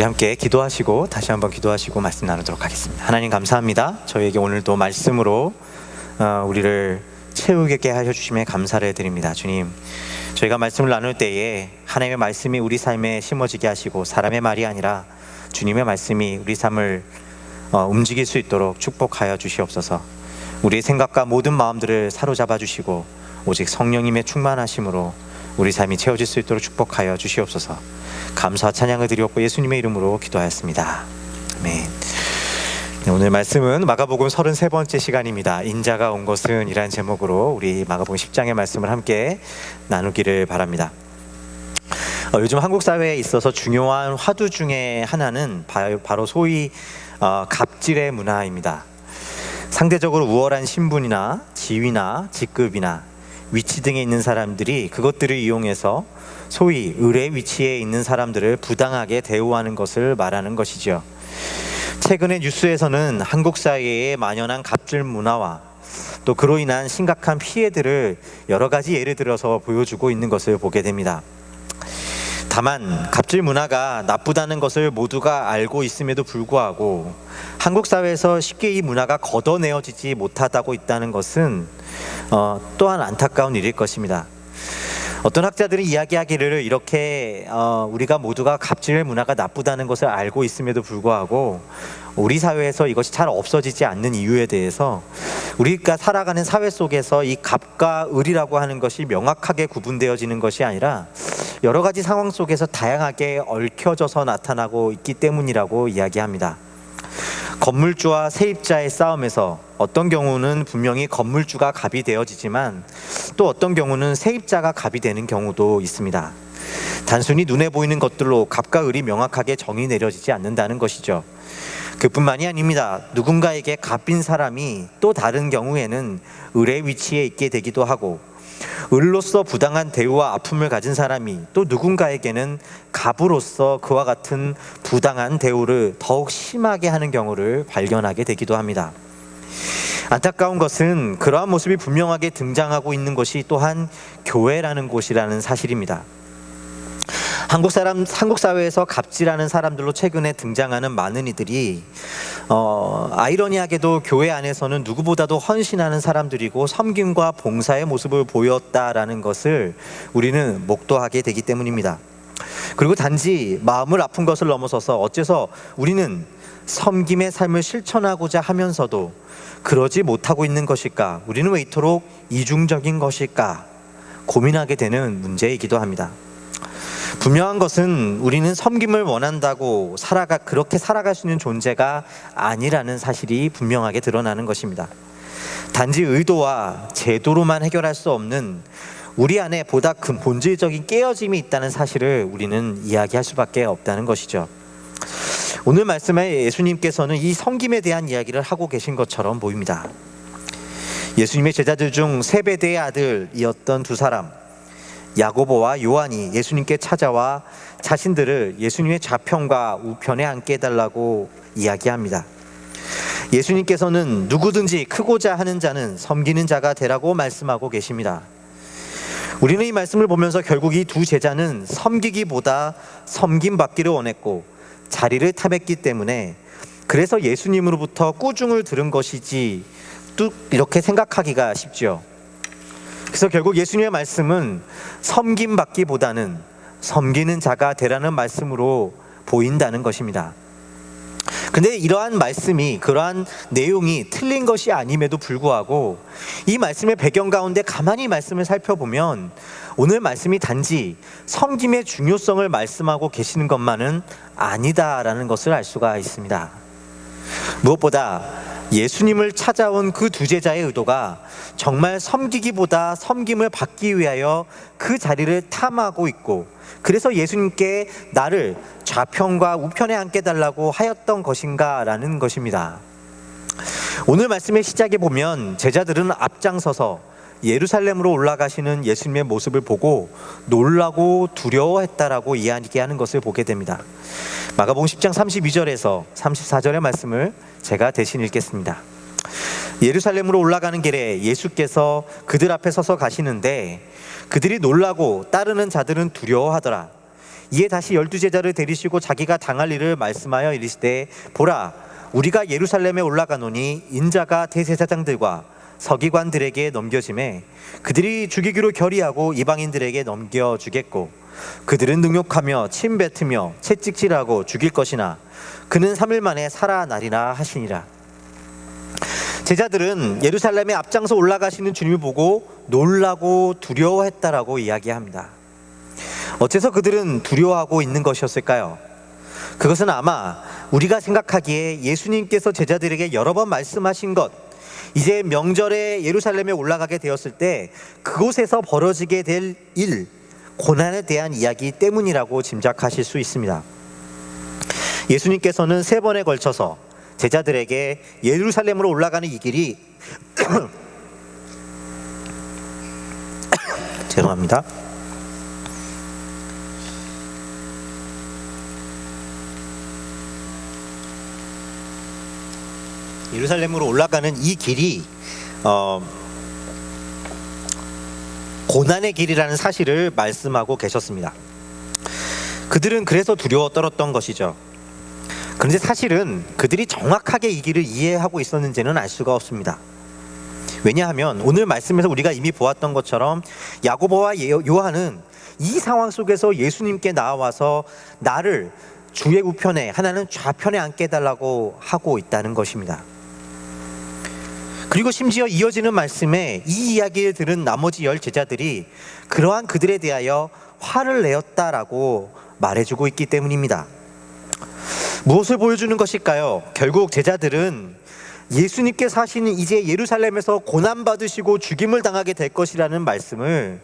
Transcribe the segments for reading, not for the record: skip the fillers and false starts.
함께 기도하시고 다시 한번 기도하시고 말씀 나누도록 하겠습니다. 하나님 감사합니다. 저희에게 오늘도 말씀으로 우리를 채우게 하여 주심에 감사를 드립니다. 주님, 저희가 말씀을 나눌 때에 하나님의 말씀이 우리 삶에 심어지게 하시고 사람의 말이 아니라 주님의 말씀이 우리 삶을 움직일 수 있도록 축복하여 주시옵소서. 우리의 생각과 모든 마음들을 사로잡아 주시고 오직 성령님의 충만하심으로 우리 삶이 채워질 수 있도록 축복하여 주시옵소서. 감사와 찬양을 드리옵고 예수님의 이름으로 기도하였습니다. 아멘. 네, 오늘 말씀은 마가복음 33번째 시간입니다. 인자가 온 것은 이라는 제목으로 우리 마가복음 10장의 말씀을 함께 나누기를 바랍니다. 요즘 한국 사회에 있어서 중요한 화두 중에 하나는 바로 소위 갑질의 문화입니다. 상대적으로 우월한 신분이나 지위나 직급이나 위치 등에 있는 사람들이 그것들을 이용해서 소위 을의 위치에 있는 사람들을 부당하게 대우하는 것을 말하는 것이죠. 최근에 뉴스에서는 한국 사회에 만연한 갑질 문화와 또 그로 인한 심각한 피해들을 여러 가지 예를 들어서 보여주고 있는 것을 보게 됩니다. 다만 갑질 문화가 나쁘다는 것을 모두가 알고 있음에도 불구하고 한국 사회에서 쉽게 이 문화가 걷어내어지지 못하고 있다는 것은 또한 안타까운 일일 것입니다. 어떤 학자들이 이야기하기를 이렇게 우리가 모두가 갑질 문화가 나쁘다는 것을 알고 있음에도 불구하고 우리 사회에서 이것이 잘 없어지지 않는 이유에 대해서 우리가 살아가는 사회 속에서 이 갑과 을이라고 하는 것이 명확하게 구분되어지는 것이 아니라 여러 가지 상황 속에서 다양하게 얽혀져서 나타나고 있기 때문이라고 이야기합니다. 건물주와 세입자의 싸움에서 어떤 경우는 분명히 건물주가 갑이 되어지지만 또 어떤 경우는 세입자가 갑이 되는 경우도 있습니다. 단순히 눈에 보이는 것들로 갑과 을이 명확하게 정의 내려지지 않는다는 것이죠. 그뿐만이 아닙니다. 누군가에게 갑인 사람이 또 다른 경우에는 을의 위치에 있게 되기도 하고 을로서 부당한 대우와 아픔을 가진 사람이 또 누군가에게는 갑으로서 그와 같은 부당한 대우를 더욱 심하게 하는 경우를 발견하게 되기도 합니다. 안타까운 것은 그러한 모습이 분명하게 등장하고 있는 것이 또한 교회라는 곳이라는 사실입니다. 한국 사회에서 갑질하는 사람들로 최근에 등장하는 많은 이들이 아이러니하게도 교회 안에서는 누구보다도 헌신하는 사람들이고 섬김과 봉사의 모습을 보였다라는 것을 우리는 목도하게 되기 때문입니다. 그리고 단지 마음을 아픈 것을 넘어서서 어째서 우리는 섬김의 삶을 실천하고자 하면서도 그러지 못하고 있는 것일까? 우리는 왜 이토록 이중적인 것일까? 고민하게 되는 문제이기도 합니다. 분명한 것은 우리는 섬김을 원한다고 그렇게 살아갈 수 있는 존재가 아니라는 사실이 분명하게 드러나는 것입니다. 단지 의도와 제도로만 해결할 수 없는 우리 안에 보다 큰 본질적인 깨어짐이 있다는 사실을 우리는 이야기할 수밖에 없다는 것이죠. 오늘 말씀에 예수님께서는 이 섬김에 대한 이야기를 하고 계신 것처럼 보입니다. 예수님의 제자들 중 세베대의 아들이었던 두 사람 야고보와 요한이 예수님께 찾아와 자신들을 예수님의 좌편과 우편에 앉게 해달라고 이야기합니다. 예수님께서는 누구든지 크고자 하는 자는 섬기는 자가 되라고 말씀하고 계십니다. 우리는 이 말씀을 보면서 결국 이 두 제자는 섬기기보다 섬김받기를 원했고 자리를 탐했기 때문에 그래서 예수님으로부터 꾸중을 들은 것이지 또 이렇게 생각하기가 쉽죠. 그래서 결국 예수님의 말씀은 섬김받기보다는 섬기는 자가 되라는 말씀으로 보인다는 것입니다. 근데 이러한 말씀이, 그러한 내용이 틀린 것이 아님에도 불구하고 이 말씀의 배경 가운데 가만히 말씀을 살펴보면 오늘 말씀이 단지 섬김의 중요성을 말씀하고 계시는 것만은 아니다라는 것을 알 수가 있습니다. 무엇보다 예수님을 찾아온 그 두 제자의 의도가 정말 섬기기보다 섬김을 받기 위하여 그 자리를 탐하고 있고 그래서 예수님께 나를 좌편과 우편에 앉게 해달라고 하였던 것인가 라는 것입니다. 오늘 말씀의 시작에 보면 제자들은 앞장서서 예루살렘으로 올라가시는 예수님의 모습을 보고 놀라고 두려워했다라고 이야기하는 것을 보게 됩니다. 마가복음 10장 32절에서 34절의 말씀을 제가 대신 읽겠습니다. 예루살렘으로 올라가는 길에 예수께서 그들 앞에 서서 가시는데 그들이 놀라고 따르는 자들은 두려워하더라. 이에 다시 12제자를 데리시고 자기가 당할 일을 말씀하여 이르시되 보라 우리가 예루살렘에 올라가노니 인자가 대제사장들과 서기관들에게 넘겨짐에 그들이 죽이기로 결의하고 이방인들에게 넘겨주겠고 그들은 능욕하며 침뱉으며 채찍질하고 죽일 것이나 그는 3일 만에 살아나리라 하시니라. 제자들은 예루살렘에 앞장서 올라가시는 주님을 보고 놀라고 두려워했다라고 이야기합니다. 어째서 그들은 두려워하고 있는 것이었을까요? 그것은 아마 우리가 생각하기에 예수님께서 제자들에게 여러 번 말씀하신 것, 이제 명절에 예루살렘에 올라가게 되었을 때 그곳에서 벌어지게 될 일, 고난에 대한 이야기 때문이라고 짐작하실 수 있습니다. 예수님께서는 3번에 걸쳐서 제자들에게 예루살렘으로 올라가는 이 길이 죄송합니다. 예루살렘으로 올라가는 이 길이 고난의 길이라는 사실을 말씀하고 계셨습니다. 그들은 그래서 두려워 떨었던 것이죠. 그런데 사실은 그들이 정확하게 이 길을 이해하고 있었는지는 알 수가 없습니다. 왜냐하면 오늘 말씀에서 우리가 이미 보았던 것처럼 야고보와 요한은 이 상황 속에서 예수님께 나와서 나를 주의 우편에 하나는 좌편에 앉게 해달라고 하고 있다는 것입니다. 그리고 심지어 이어지는 말씀에 이 이야기를 들은 나머지 10 제자들이 그러한 그들에 대하여 화를 내었다라고 말해주고 있기 때문입니다. 무엇을 보여주는 것일까요? 결국 제자들은 예수님께서 하시는 이제 예루살렘에서 고난받으시고 죽임을 당하게 될 것이라는 말씀을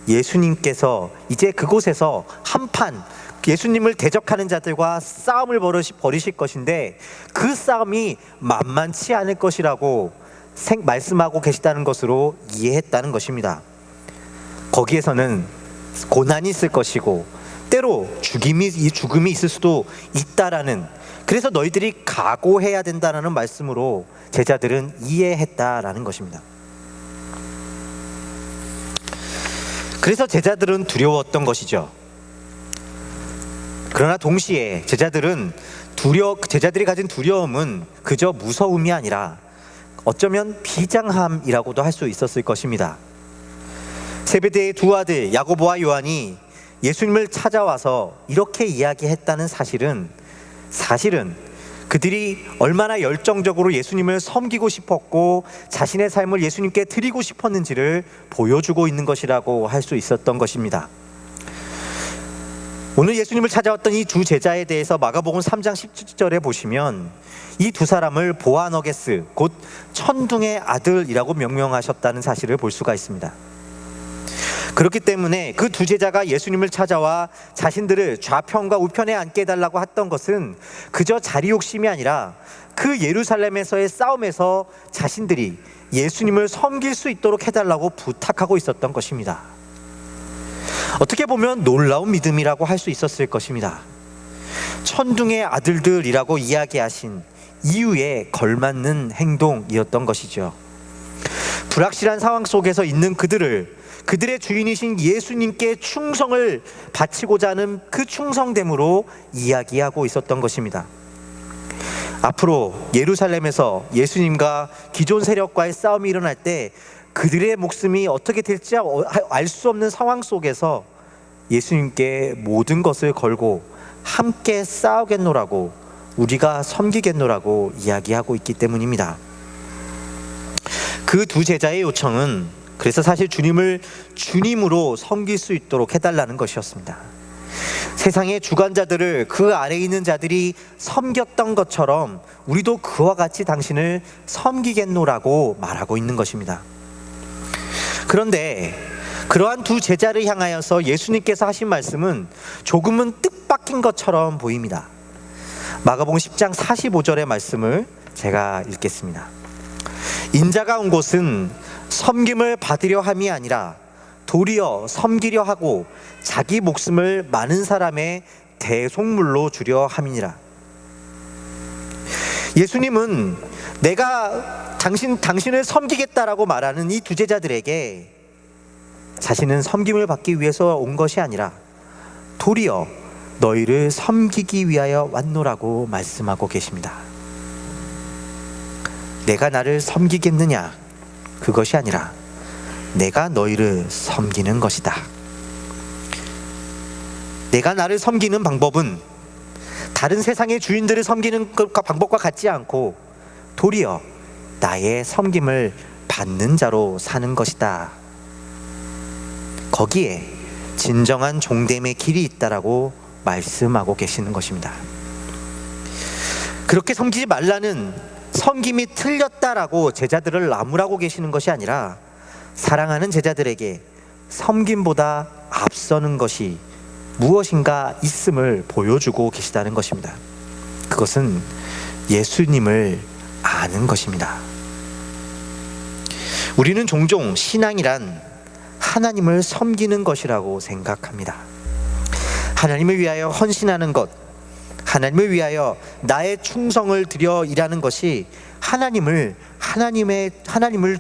예수님께서 이제 그곳에서 한판 예수님을 대적하는 자들과 싸움을 벌이실 것인데 그 싸움이 만만치 않을 것이라고 말씀하고 계시다는 것으로 이해했다는 것입니다. 거기에서는 고난이 있을 것이고 때로 죽음이 있을 수도 있다라는, 그래서 너희들이 각오해야 된다라는 말씀으로 제자들은 이해했다라는 것입니다. 그래서 제자들은 두려웠던 것이죠. 그러나 동시에 제자들이 가진 두려움은 그저 무서움이 아니라 어쩌면 비장함이라고도 할 수 있었을 것입니다. 세베대의 2 아들 야고보와 요한이 예수님을 찾아와서 이렇게 이야기했다는 사실은 그들이 얼마나 열정적으로 예수님을 섬기고 싶었고 자신의 삶을 예수님께 드리고 싶었는지를 보여주고 있는 것이라고 할 수 있었던 것입니다. 오늘 예수님을 찾아왔던 이 2 제자에 대해서 마가복음 3장 17절에 보시면 이 2 사람을 보아너게스, 곧 천둥의 아들이라고 명명하셨다는 사실을 볼 수가 있습니다. 그렇기 때문에 그 2 제자가 예수님을 찾아와 자신들을 좌편과 우편에 앉게 해달라고 했던 것은 그저 자리 욕심이 아니라 그 예루살렘에서의 싸움에서 자신들이 예수님을 섬길 수 있도록 해달라고 부탁하고 있었던 것입니다. 어떻게 보면 놀라운 믿음이라고 할 수 있었을 것입니다. 천둥의 아들들이라고 이야기하신 이유에 걸맞는 행동이었던 것이죠. 불확실한 상황 속에서 있는 그들의 주인이신 예수님께 충성을 바치고자 하는 그 충성됨으로 이야기하고 있었던 것입니다. 앞으로 예루살렘에서 예수님과 기존 세력과의 싸움이 일어날 때 그들의 목숨이 어떻게 될지 알 수 없는 상황 속에서 예수님께 모든 것을 걸고 함께 싸우겠노라고, 우리가 섬기겠노라고 이야기하고 있기 때문입니다. 그 2 제자의 요청은 그래서 사실 주님을 주님으로 섬길 수 있도록 해달라는 것이었습니다. 세상의 주관자들을 그 아래에 있는 자들이 섬겼던 것처럼 우리도 그와 같이 당신을 섬기겠노라고 말하고 있는 것입니다. 그런데 그러한 2 제자를 향하여서 예수님께서 하신 말씀은 조금은 뜻밖인 것처럼 보입니다. 마가복음 10장 45절의 말씀을 제가 읽겠습니다. 인자가 온 곳은 섬김을 받으려 함이 아니라 도리어 섬기려 하고 자기 목숨을 많은 사람의 대속물로 주려 함이니라. 예수님은 내가 당신을 섬기겠다라고 말하는 이 2 제자들에게 자신은 섬김을 받기 위해서 온 것이 아니라 도리어 너희를 섬기기 위하여 왔노라고 말씀하고 계십니다. 내가 나를 섬기겠느냐? 그것이 아니라 내가 너희를 섬기는 것이다. 내가 나를 섬기는 방법은 다른 세상의 주인들을 섬기는 방법과 같지 않고 도리어 나의 섬김을 받는 자로 사는 것이다. 거기에 진정한 종됨의 길이 있다라고 말씀하고 계시는 것입니다. 그렇게 섬기지 말라는, 섬김이 틀렸다라고 제자들을 나무라고 계시는 것이 아니라 사랑하는 제자들에게 섬김보다 앞서는 것이 무엇인가 있음을 보여주고 계시다는 것입니다. 그것은 예수님을 아는 것입니다. 우리는 종종 신앙이란 하나님을 섬기는 것이라고 생각합니다. 하나님을 위하여 헌신하는 것, 하나님을 위하여 나의 충성을 들여 일하는 것이 하나님을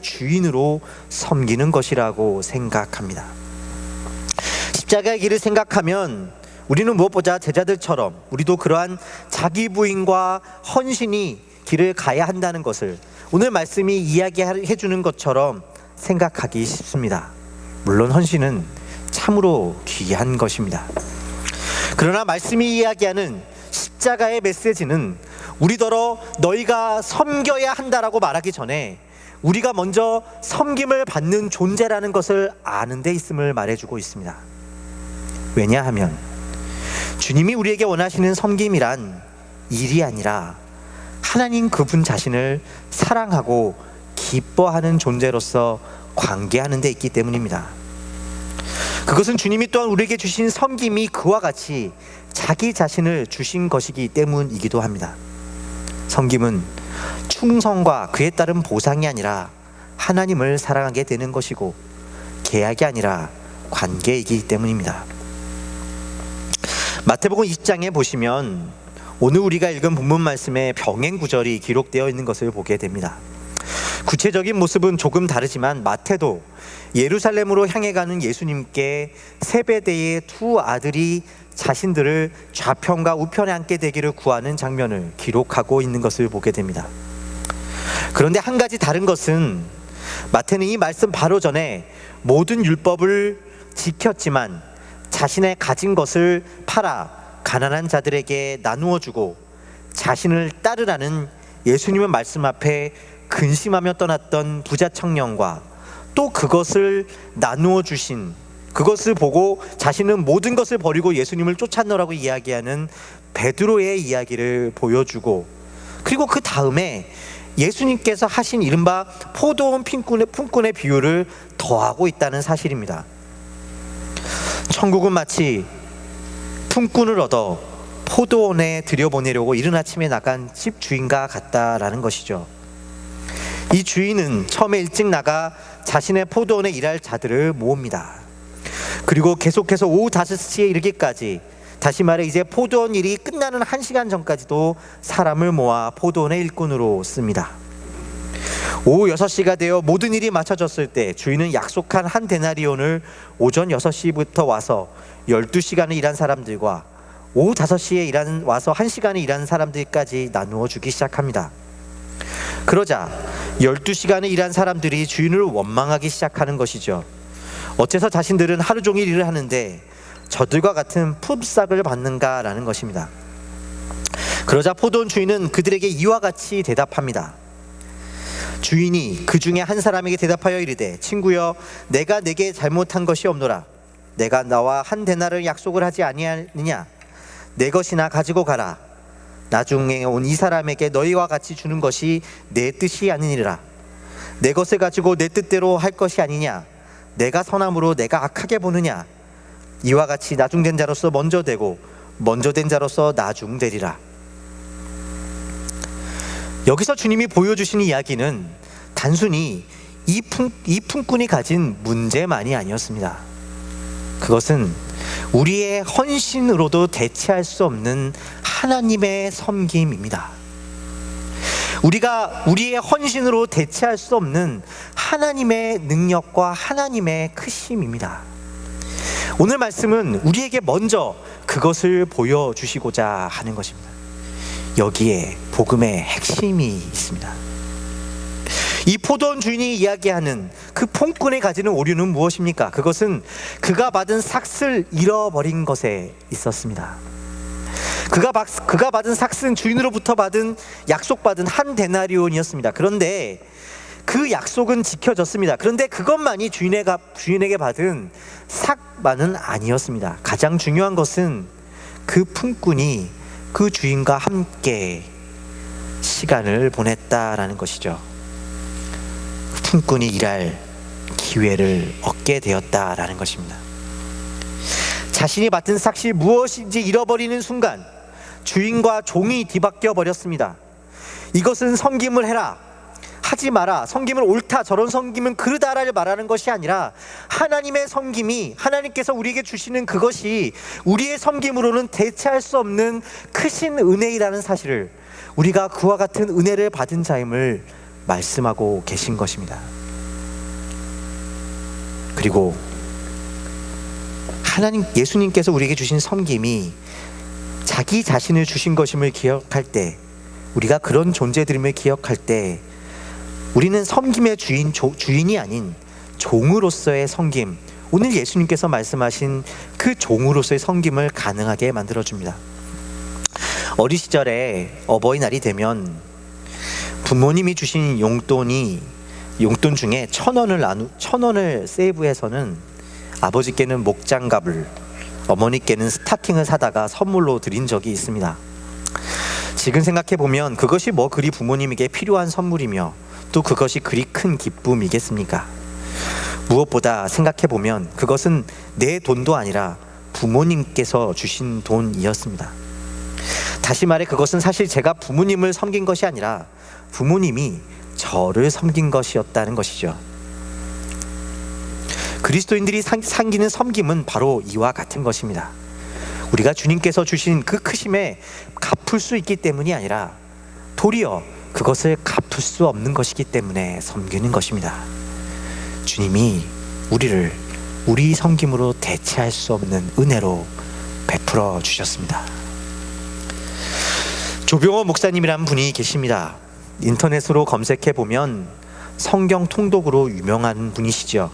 주인으로 섬기는 것이라고 생각합니다. 십자가의 길을 생각하면 우리는 무엇보다 제자들처럼 우리도 그러한 자기 부인과 헌신이 길을 가야 한다는 것을 오늘 말씀이 이야기해 주는 것처럼 생각하기 쉽습니다. 물론 헌신은 참으로 귀한 것입니다. 그러나 말씀이 이야기하는 십자가의 메시지는 우리더러 너희가 섬겨야 한다라고 말하기 전에 우리가 먼저 섬김을 받는 존재라는 것을 아는 데 있음을 말해주고 있습니다. 왜냐하면 주님이 우리에게 원하시는 섬김이란 일이 아니라 하나님 그분 자신을 사랑하고 기뻐하는 존재로서 관계하는 데 있기 때문입니다. 그것은 주님이 또한 우리에게 주신 섬김이 그와 같이 자기 자신을 주신 것이기 때문이기도 합니다. 섬김은 충성과 그에 따른 보상이 아니라 하나님을 사랑하게 되는 것이고 계약이 아니라 관계이기 때문입니다. 마태복음 20장에 보시면 오늘 우리가 읽은 본문 말씀에 병행 구절이 기록되어 있는 것을 보게 됩니다. 구체적인 모습은 조금 다르지만 마태도 예루살렘으로 향해 가는 예수님께 세베대의 두 아들이 자신들을 좌편과 우편에 앉게 되기를 구하는 장면을 기록하고 있는 것을 보게 됩니다. 그런데 한 가지 다른 것은 마태는 이 말씀 바로 전에 모든 율법을 지켰지만 자신의 가진 것을 팔아 가난한 자들에게 나누어 주고 자신을 따르라는 예수님의 말씀 앞에 근심하며 떠났던 부자 청년과 또 그것을 나누어 주신, 그것을 보고 자신은 모든 것을 버리고 예수님을 쫓았노라고 이야기하는 베드로의 이야기를 보여주고, 그리고 그 다음에 예수님께서 하신 이른바 포도원 품꾼의 비유를 더하고 있다는 사실입니다. 천국은 마치 품꾼을 얻어 포도원에 들여보내려고 이른 아침에 나간 집 주인과 같다라는 것이죠. 이 주인은 처음에 일찍 나가 자신의 포도원에 일할 자들을 모읍니다. 그리고 계속해서 오후 5시에 이르기까지, 다시 말해 이제 포도원 일이 끝나는 1시간 전까지도 사람을 모아 포도원의 일꾼으로 씁니다. 오후 6시가 되어 모든 일이 마쳐졌을 때 주인은 약속한 한 데나리온을 오전 6시부터 와서 12시간을 일한 사람들과 오후 5시에 와서 1시간을 일한 사람들까지 나누어 주기 시작합니다. 그러자 12시간을 일한 사람들이 주인을 원망하기 시작하는 것이죠. 어째서 자신들은 하루 종일 일을 하는데 저들과 같은 품삯을 받는가라는 것입니다. 그러자 포도원 주인은 그들에게 이와 같이 대답합니다. 주인이 그 중에 한 사람에게 대답하여 이르되, 친구여, 내가 내게 잘못한 것이 없노라. 내가 나와 한 데나를 약속을 하지 아니하느냐? 내 것이나 가지고 가라. 나중에 온 이 사람에게 너희와 같이 주는 것이 내 뜻이 아니니라. 내 것을 가지고 내 뜻대로 할 것이 아니냐? 내가 선함으로 내가 악하게 보느냐? 이와 같이 나중된 자로서 먼저 되고 먼저 된 자로서 나중되리라. 여기서 주님이 보여주신 이야기는 단순히 이 품꾼이 가진 문제만이 아니었습니다. 그것은 우리의 헌신으로도 대체할 수 없는 하나님의 섬김입니다. 우리가 우리의 헌신으로 대체할 수 없는 하나님의 능력과 하나님의 크심입니다. 오늘 말씀은 우리에게 먼저 그것을 보여주시고자 하는 것입니다. 여기에 복음의 핵심이 있습니다. 이 포도원 주인이 이야기하는 그 폭군에 가지는 오류는 무엇입니까? 그것은 그가 받은 삭슬 잃어버린 것에 있었습니다. 그가 받은 삭슬은 주인으로부터 약속받은 한 데나리온이었습니다. 그런데 그 약속은 지켜졌습니다. 그런데 그것만이 주인에게 받은 삭만은 아니었습니다. 가장 중요한 것은 그 품꾼이 그 주인과 함께 시간을 보냈다라는 것이죠. 품꾼이 일할 기회를 얻게 되었다라는 것입니다. 자신이 맡은 삭이 무엇인지 잃어버리는 순간 주인과 종이 뒤바뀌어 버렸습니다. 이것은 섬김을 해라, 하지 마라, 섬김은 옳다, 저런 섬김은 그르다라를 말하는 것이 아니라 하나님의 섬김이, 하나님께서 우리에게 주시는 그것이 우리의 섬김으로는 대체할 수 없는 크신 은혜이라는 사실을, 우리가 그와 같은 은혜를 받은 자임을 말씀하고 계신 것입니다. 그리고 예수님께서 우리에게 주신 섬김이 자기 자신을 주신 것임을 기억할 때, 우리가 그런 존재들임을 기억할 때 우리는 섬김의 주인이 아닌 종으로서의 섬김, 오늘 예수님께서 말씀하신 그 종으로서의 섬김을 가능하게 만들어줍니다. 어린 시절에 어버이날이 되면 부모님이 주신 용돈 중에 1,000원을 세이브해서는 아버지께는 목장갑을, 어머니께는 스타킹을 사다가 선물로 드린 적이 있습니다. 지금 생각해보면 그것이 뭐 그리 부모님에게 필요한 선물이며 또 그것이 그리 큰 기쁨이겠습니까? 무엇보다 생각해보면 그것은 내 돈도 아니라 부모님께서 주신 돈이었습니다. 다시 말해 그것은 사실 제가 부모님을 섬긴 것이 아니라 부모님이 저를 섬긴 것이었다는 것이죠. 그리스도인들이 상기는 섬김은 바로 이와 같은 것입니다. 우리가 주님께서 주신 그 크심에 갚을 수 있기 때문이 아니라 도리어 그것을 갚을 수 없는 것이기 때문에 섬기는 것입니다. 주님이 우리를 우리 섬김으로 대체할 수 없는 은혜로 베풀어 주셨습니다. 조병호 목사님이라는 분이 계십니다. 인터넷으로 검색해 보면 성경 통독으로 유명한 분이시죠.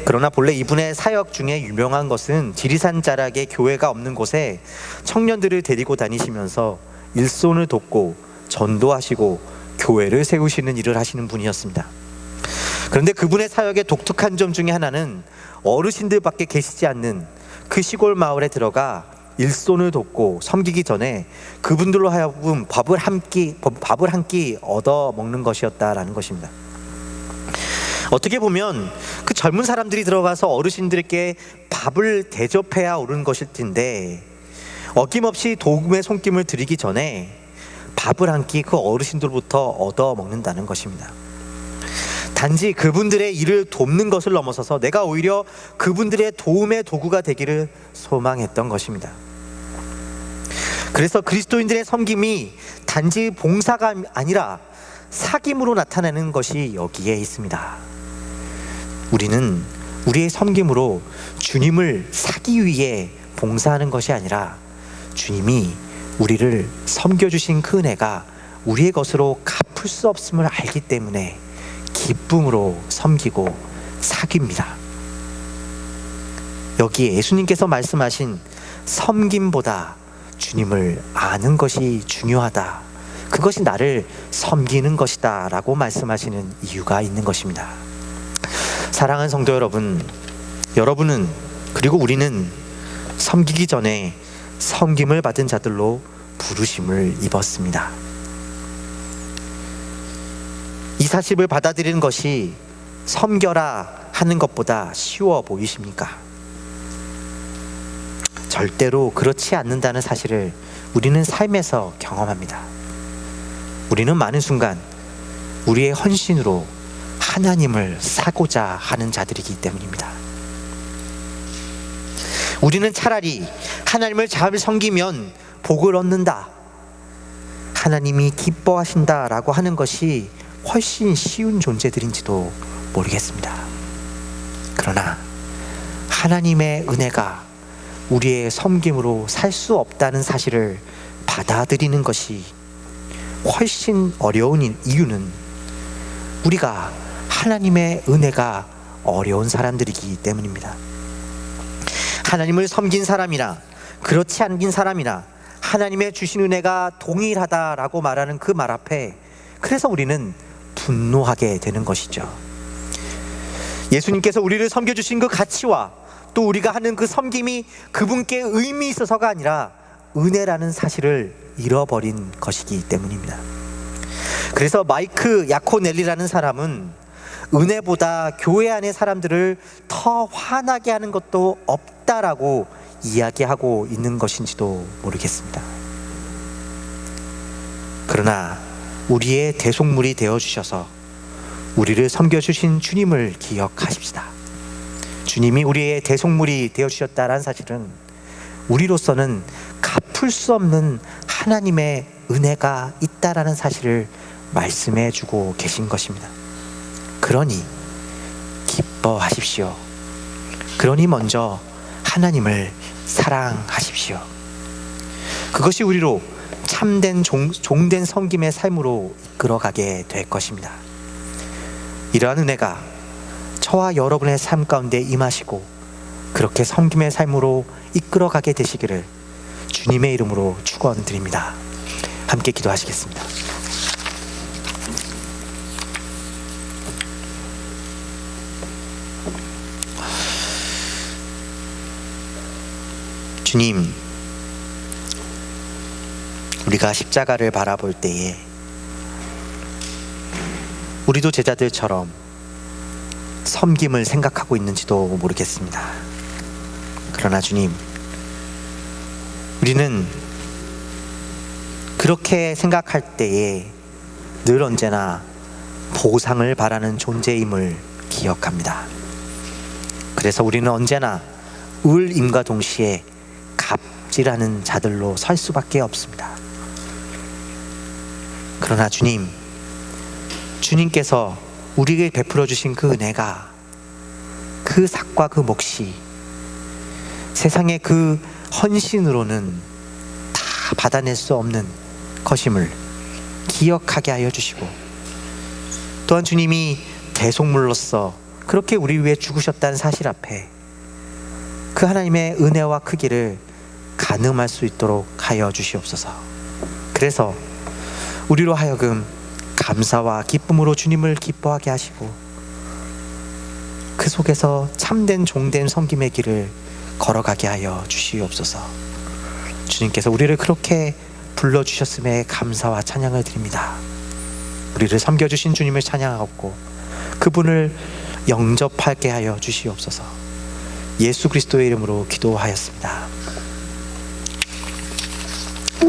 그러나 본래 이분의 사역 중에 유명한 것은 지리산 자락에 교회가 없는 곳에 청년들을 데리고 다니시면서 일손을 돕고 전도하시고 교회를 세우시는 일을 하시는 분이었습니다. 그런데 그분의 사역의 독특한 점 중에 하나는 어르신들밖에 계시지 않는 그 시골 마을에 들어가 일손을 돕고 섬기기 전에 그분들로 하여금 밥을 한 끼 얻어 먹는 것이었다라는 것입니다. 어떻게 보면 그 젊은 사람들이 들어가서 어르신들께 밥을 대접해야 옳은 것일 텐데 어김없이 도움의 손길을 드리기 전에 밥을 한 끼 그 어르신들부터 얻어 먹는다는 것입니다. 단지 그분들의 일을 돕는 것을 넘어서서 내가 오히려 그분들의 도움의 도구가 되기를 소망했던 것입니다. 그래서 그리스도인들의 섬김이 단지 봉사가 아니라 사귐으로 나타나는 것이 여기에 있습니다. 우리는 우리의 섬김으로 주님을 사기 위해 봉사하는 것이 아니라 주님이 우리를 섬겨주신 그 은혜가 우리의 것으로 갚을 수 없음을 알기 때문에 기쁨으로 섬기고 사귑니다. 여기에 예수님께서 말씀하신 섬김보다 주님을 아는 것이 중요하다, 그것이 나를 섬기는 것이다 라고 말씀하시는 이유가 있는 것입니다. 사랑하는 성도 여러분, 여러분은 그리고 우리는 섬기기 전에 섬김을 받은 자들로 부르심을 입었습니다. 이 사실을 받아들이는 것이 섬겨라 하는 것보다 쉬워 보이십니까? 절대로 그렇지 않는다는 사실을 우리는 삶에서 경험합니다. 우리는 많은 순간 우리의 헌신으로 하나님을 사고자 하는 자들이기 때문입니다. 우리는 차라리 하나님을 잘 섬기면 복을 얻는다, 하나님이 기뻐하신다라고 하는 것이 훨씬 쉬운 존재들인지도 모르겠습니다. 그러나 하나님의 은혜가 우리의 섬김으로 살 수 없다는 사실을 받아들이는 것이 훨씬 어려운 이유는 우리가 하나님의 은혜가 어려운 사람들이기 때문입니다. 하나님을 섬긴 사람이나 그렇지 않은 사람이나 하나님의 주신 은혜가 동일하다라고 말하는 그 말 앞에 그래서 우리는 분노하게 되는 것이죠. 예수님께서 우리를 섬겨주신 그 가치와 또 우리가 하는 그 섬김이 그분께 의미 있어서가 아니라 은혜라는 사실을 잃어버린 것이기 때문입니다. 그래서 마이크 야코넬리라는 사람은 은혜보다 교회 안의 사람들을 더 화나게 하는 것도 없다라고 이야기하고 있는 것인지도 모르겠습니다. 그러나 우리의 대속물이 되어주셔서 우리를 섬겨주신 주님을 기억하십시다. 주님이 우리의 대속물이 되어주셨다는 사실은 우리로서는 갚을 수 없는 하나님의 은혜가 있다라는 사실을 말씀해 주고 계신 것입니다. 그러니 기뻐하십시오. 그러니 먼저 하나님을 사랑하십시오. 그것이 우리로 참된 종된 섬김의 삶으로 이끌어가게 될 것입니다. 이러한 은혜가 저와 여러분의 삶 가운데 임하시고 그렇게 섬김의 삶으로 이끌어가게 되시기를 주님의 이름으로 축원드립니다. 함께 기도하시겠습니다. 주님, 우리가 십자가를 바라볼 때에 우리도 제자들처럼 섬김을 생각하고 있는지도 모르겠습니다. 그러나 주님, 우리는 그렇게 생각할 때에 늘 언제나 보상을 바라는 존재임을 기억합니다. 그래서 우리는 언제나 을임과 동시에 갑질하는 자들로 설 수밖에 없습니다. 그러나 주님, 주님께서 우리에게 베풀어 주신 그 은혜가, 그 삭과 그 몫이 세상의 그 헌신으로는 다 받아낼 수 없는 것임을 기억하게 하여 주시고, 또한 주님이 대속물로서 그렇게 우리 위해 죽으셨다는 사실 앞에 그 하나님의 은혜와 크기를 가늠할 수 있도록 하여 주시옵소서. 그래서 우리로 하여금 감사와 기쁨으로 주님을 기뻐하게 하시고 그 속에서 참된 종된 섬김의 길을 걸어가게 하여 주시옵소서. 주님께서 우리를 그렇게 불러주셨음에 감사와 찬양을 드립니다. 우리를 섬겨주신 주님을 찬양하고 그분을 영접하게 하여 주시옵소서. 예수 그리스도의 이름으로 기도하였습니다.